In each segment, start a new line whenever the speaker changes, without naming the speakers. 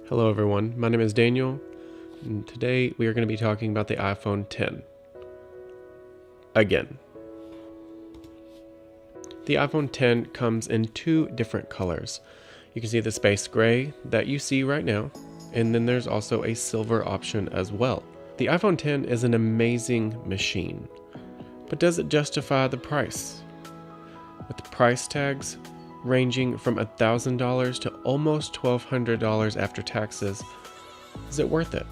Hello everyone, my name is Daniel, and today we are going to be talking about the iPhone X. Again. The iPhone X comes in two different colors. You can see the space gray that you see right now, and then there's also a silver option as well. The iPhone X is an amazing machine, but does it justify the price? With the price tags ranging from $1,000 to almost $1,200 after taxes, is it worth it?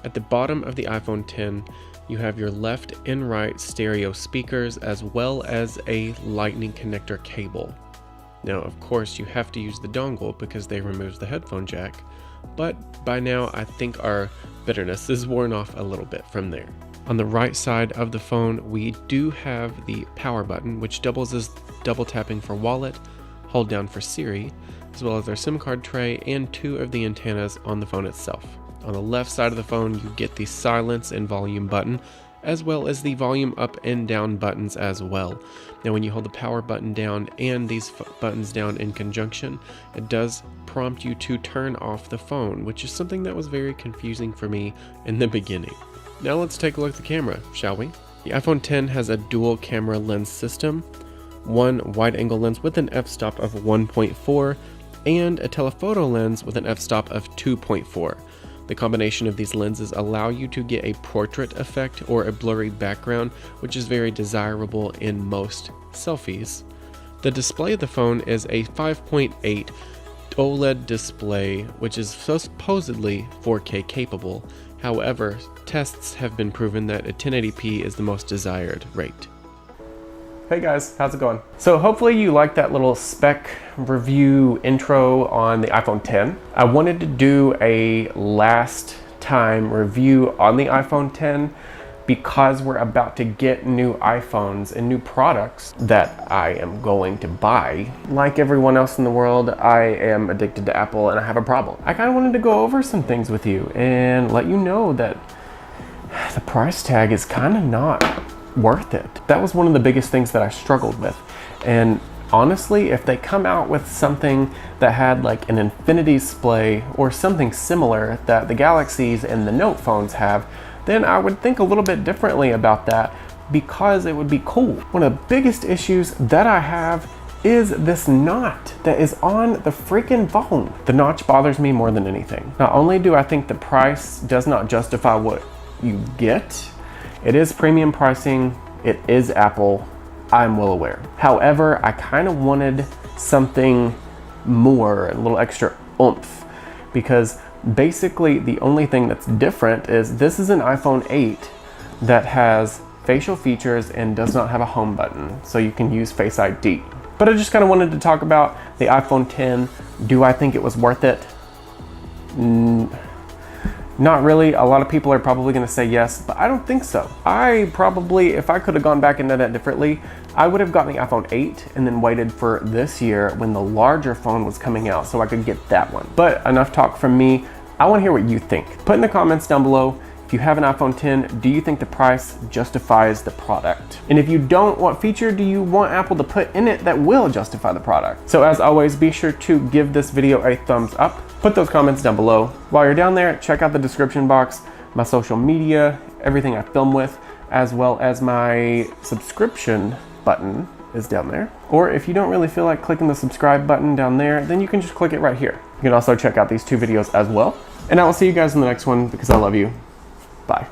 At the bottom of the iPhone X, you have your left and right stereo speakers as well as a lightning connector cable. Now, of course, you have to use the dongle because they remove the headphone jack, but by now I think our bitterness is worn off a little bit from there. On the right side of the phone, we do have the power button, which doubles as double tapping for wallet, hold down for Siri, as well as our SIM card tray and two of the antennas on the phone itself. On the left side of the phone, you get the silence and volume button, as well as the volume up and down buttons as well. Now, when you hold the power button down and these buttons down in conjunction, it does prompt you to turn off the phone, which is something that was very confusing for me in the beginning. Now let's take a look at the camera, shall we? The iPhone X has a dual camera lens system, one wide-angle lens with an f-stop of 1.4 and a telephoto lens with an f-stop of 2.4. The combination of these lenses allow you to get a portrait effect or a blurry background, which is very desirable in most selfies. The display of the phone is a 5.8 OLED display, which is supposedly 4K capable. However, tests have been proven that a 1080p is the most desired rate. Hey guys, how's it going? So hopefully you liked that little spec review intro on the iPhone X. I wanted to do a last time review on the iPhone X because we're about to get new iPhones and new products that I am going to buy. Like everyone else in the world, I am addicted to Apple and I have a problem. I kind of wanted to go over some things with you and let you know that the price tag is kind of not worth it. That was one of the biggest things that I struggled with. And honestly, if they come out with something that had like an infinity display or something similar that the Galaxies and the Note phones have, then I would think a little bit differently about that because it would be cool. One of the biggest issues that I have is this knot that is on the freaking phone. The notch bothers me more than anything. Not only do I think the price does not justify what you get, it is premium pricing, it is Apple, I'm well aware. However, I kind of wanted something more, a little extra oomph, because basically the only thing that's different is this is an iPhone 8 that has facial features and does not have a home button, so you can use Face ID. But I just kind of wanted to talk about the iPhone X. Do I think it was worth it? Not really. A lot of people are probably going to say yes, but I don't think so. I probably, if I could have gone back into that differently, I would have gotten the iPhone 8 and then waited for this year when the larger phone was coming out so I could get that one. But enough talk from me. I want to hear what you think. Put in the comments down below, if you have an iPhone X, do you think the price justifies the product? And if you don't, what feature do you want Apple to put in it that will justify the product? So as always, be sure to give this video a thumbs up. Put those comments down below. While you're down there, check out the description box, my social media, everything I film with, as well as my subscription button is down there. Or if you don't really feel like clicking the subscribe button down there, then you can just click it right here. You can also check out these two videos as well. And I will see you guys in the next one because I love you. Bye.